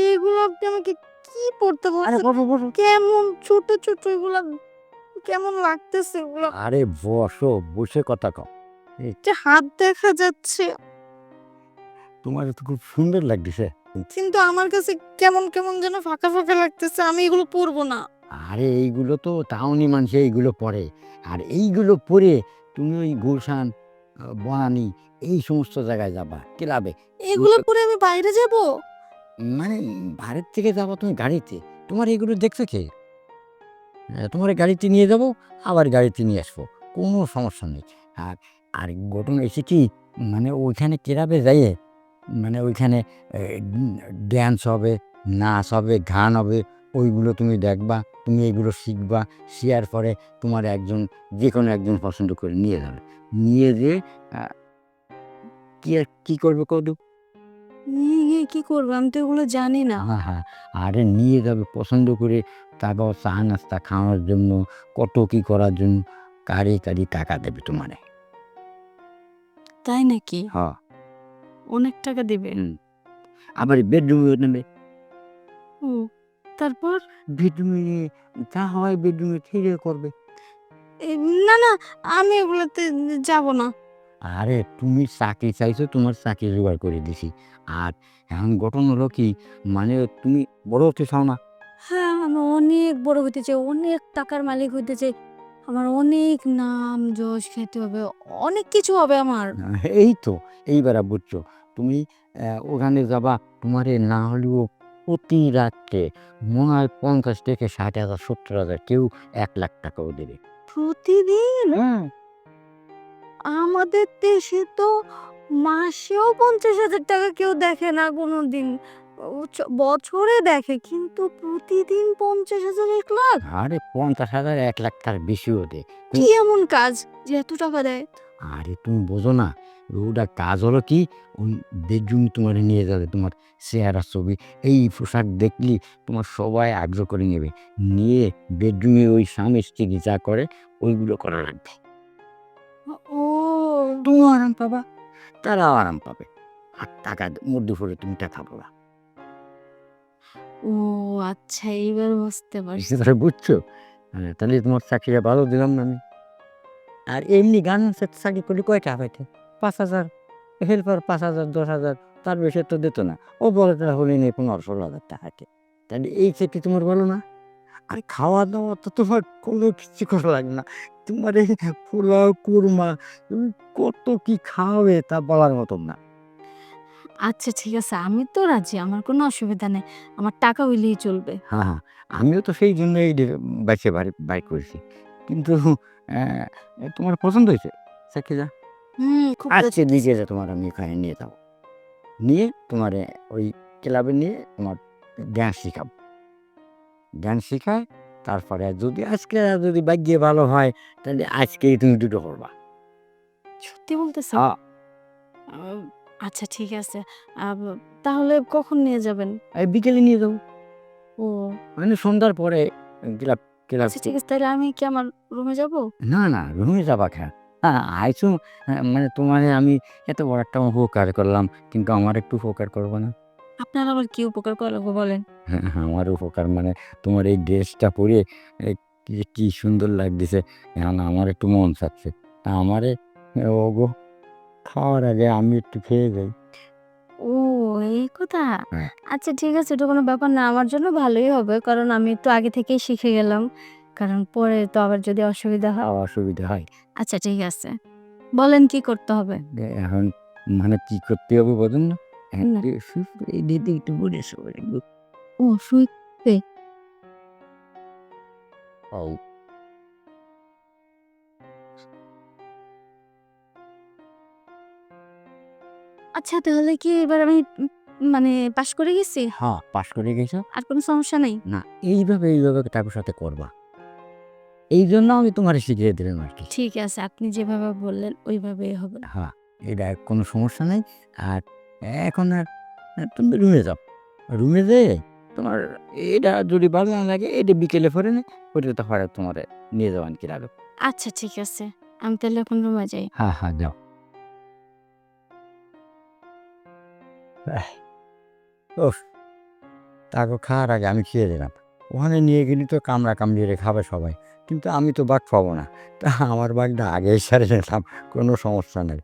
এগুলো আপনি আমাকে কি পড়তে আরে বলছেন? বসো বসো। কেমন ছোট ছোট এগুলা, কেমন লাগতেছে এগুলো? আরে বসো, বসে কথা কও। এই যে হাত দেখা যাচ্ছে, তোমার তো খুব সুন্দর লাগতেছে। কিন্তু আমার কাছে কেমন কেমন যেন ফাঁকা ফাঁকা লাগতেছে। আমি এগুলো পরবো না। আরে এইগুলো তো টাউনি মানুষ এইগুলো পরে। আর এইগুলো পরে তুমি ওই গুলশান, বনানী এই সমস্ত জায়গায় যাবা, ক্লাবে। এগুলো পরে আমি বাইরে যাব? মানে ভারত থেকে যাবা তুমি গাড়িতে। তোমার এগুলো দেখছে কে? তোমার গাড়িতে নিয়ে যাবো, আবার গাড়িতে নিয়ে আসবো। কোনো সমস্যা নেই। আর আর ঘটনা হইছে কি, মানে ওইখানে ক্লাবে যাইয়ে মানে ওইখানে এ ড্যান্স হবে, নাচ হবে, গান হবে। ওইগুলো তুমি দেখবা, তুমি এগুলো শিখবা। শিয়ার পরে তোমার একজন, যেকোনো একজন পছন্দ করে নিয়ে যাবে। নিয়ে যেয়ে আ কি করবে কদু? নিয়ে গিয়ে কি করবো? আমি তো এগুলো জানি না। হ্যাঁ, হ্যাঁ। আরে নিয়ে যাবে পছন্দ করে, তারপর চা নাস্তা খাওয়ার জন্য, কত কি করার জন্য কাঁড়ি, কাঁড়ি টাকা দেবে তোমারে। তাই নাকি? হ্যাঁ, অনেক টাকা দিবে? হুম। আবার বেডরুমেও নেবে। ও, তারপর? বেডরুমে নিয়ে যা হয় বেডরুমে থেকে করবে। এ না, না, আমি এগুলোতে যাব না। আরে তুমি চাকরি চাইছো, তোমার চাকরি জোগাড় করে দিছি। আর এখন ঘটনা হলো কি, মানে তুমি বড় হতে চাও না? হ্যাঁ, আমি অনেক বড় হইতে চাই, অনেক টাকার মালিক হইতে চাই। আমার অনেক নাম যশ খেতে হবে, অনেক কিছু হবে আমার। এই তো এইবারে বুঝছো। তুমি ওখানে যাবা, তোমারে না হলেও প্রতি রাত্রে মনে হয় ৫০ থেকে ৬০,০০০, ৭০,০০০, কেউ ১,০০,০০০ টাকাও দেবে। প্রতিদিন? হ্যাঁ। আমাদের দেশে তো মাসেও ৫০,০০০ টাকা কেউ দেখে না কোনোদিন। বছরে দেখে, কিন্তু প্রতিদিন ৫০,০০০, ১,০০,০০০? আরে ৫০,০০০, ১,০০,০০০ তার বেশিও দেয়। কি এমন কাজ যে এত টাকা দেয়? আরে তুমি বোঝো না, ওটা কাজ হলো কি, ওই বেডরুমে তোমারে নিয়ে যাবে, তোমার চেহারা ছবি, এই পোশাক দেখলি তোমার সবাই আগ্রহ করে নেবে। নিয়ে বেডরুমে ওই স্বামী স্ত্রী যা করে ওইগুলো করা লাগবে। ও! তুমিও আরাম পাবা, তারাও আরাম পাবে। আর টাকা মধ্যে পড়ে তুমি টাকা পাবা। ও আচ্ছা, এইবার বুঝতে পারছি। এবারে বুঝছো? হ্যাঁ, তাহলে তোমার চাকরিটা ভালো দিলাম না আমি? আর এমনি গার্মেন্টসের চাকরি করলে কয় টাকা পাইতে? ৫,০০০, হেল্পার ৫,০০০, ১০,০০০, তার বেশি তো দিত না। ও বলে তারা হলেই নেই ১৫-১৬,০০০ টাকাতে। তাহলে এই চাকরি তোমার ভালো না? আর খাওয়া-দাওয়া তো তোমার কোনো কিছু করা লাগে না। তোমার এই পোলাও, কুরমা, তুমি কত কি খাওয়াবে তা বলার মতন না। আচ্ছা ঠিক আছে, আমি তো রাজি। আমার কোনো অসুবিধা নেই। আমার টাকা হইলেই চলবে। হ্যাঁ, হ্যাঁ। আমিও তো সেই জন্যই বাছে বাই করেছি। কিন্তু তোমার পছন্দ হয়েছে চাকরিটা? হুম, খুব আজকে পছন্দ হইছে। বিকেলে তোমার আমি এখানে নিয়ে যাবো। নিয়ে তোমারে ওই ক্লাবে নিয়ে তোমার ডান্স শিখাবো। ডান্স শিখায়, তারপরে যদি আজকে যদি ভাগ্যে ভালো হয়, তাহলে আজকেই তুমি দুটো করবা। সত্যি বলতেছেন? হ্যাঁ, আ আচ্ছা ঠিক আছে। আব তাহলে কখন নিয়ে যাবেন? এই বিকেলে নিয়ে যাবো। ও মানে সন্ধ্যার পরে ক্লাব ক্লাব আচ্ছা ঠিক আছে। তাইলে আমি কি আমার রুমে যাবো? না, না, রুমে যাবা কেন? আইছো, মানে তোমারে আমি এত বড় একটা উপকার করলাম, কিন্তু আমার একটু উপকার করবা না? আপনার আবার কি উপকার করা লাগবে বলেন? হ্যাঁ, হ্যাঁ, আমার উপকার মানে তোমার এই ড্রেসটা পরে এ কি সুন্দর লাগতেছে। এখন আমার একটু মন চাচ্ছে। তা আমারে ওগো খাওয়ার আগে আমি একটু খেয়ে যাই। ও এই কথা? হ্যাঁ, আচ্ছা ঠিক আছে, ওটা কোনো ব্যাপার না। আমার জন্য ভালোই হবে। কারণ আমি একটু আগে থেকেই শিখে গেলাম। কারণ পরে তো আবার যদি অসুবিধা হয়। অসুবিধা হয়। আচ্ছা ঠিক আছে। বলেন কি করতে হবে? এখন মানে কি করতে হবে বলুন না? না। এই দিদি একটু বলে সবাই ও শুইতে? ও আচ্ছা তাহলে কি এবার আমি মানে পাস করে গেছি? হ্যাঁ, পাস করে গেছো? আর কোনো সমস্যা নাই? না, এইভাবে তাদের সাথে করবা। এইজন্য আমি তোমারে শিখিয়ে দিলাম আরকি। ঠিক আছে, আপনি যেভাবে বললেন ওইভাবেই হবে। হ্যাঁ, এটা কোনো সমস্যা নাই। আর এখন আর তুমি রুমে যাও। রুমে যেয়ে তোমার এটা যদি ভালো না লাগে, এটা বিকেলে পরে নে, পরে তারপরে তোমারে নিয়ে যাবান কি লাগবে। আচ্ছা ঠিক আছে। আমি তাহলে এখন রুমে যাই। হ্যাঁ, হ্যাঁ, যাও। ওহ, তাকে খাওয়ার আগে আমি খেয়ে দিলাম। ওখানে নিয়ে গেলে তো কামড়া কামড়িয়ে খাবে সবাই, কিন্তু আমি তো বাঘ পাবো না। তা আমার বাঘটা আগেই সারে নিলাম, কোনো সমস্যা নেই।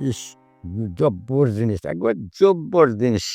ইস! জব্বর জিনিস, একবার জব্বর জিনিস।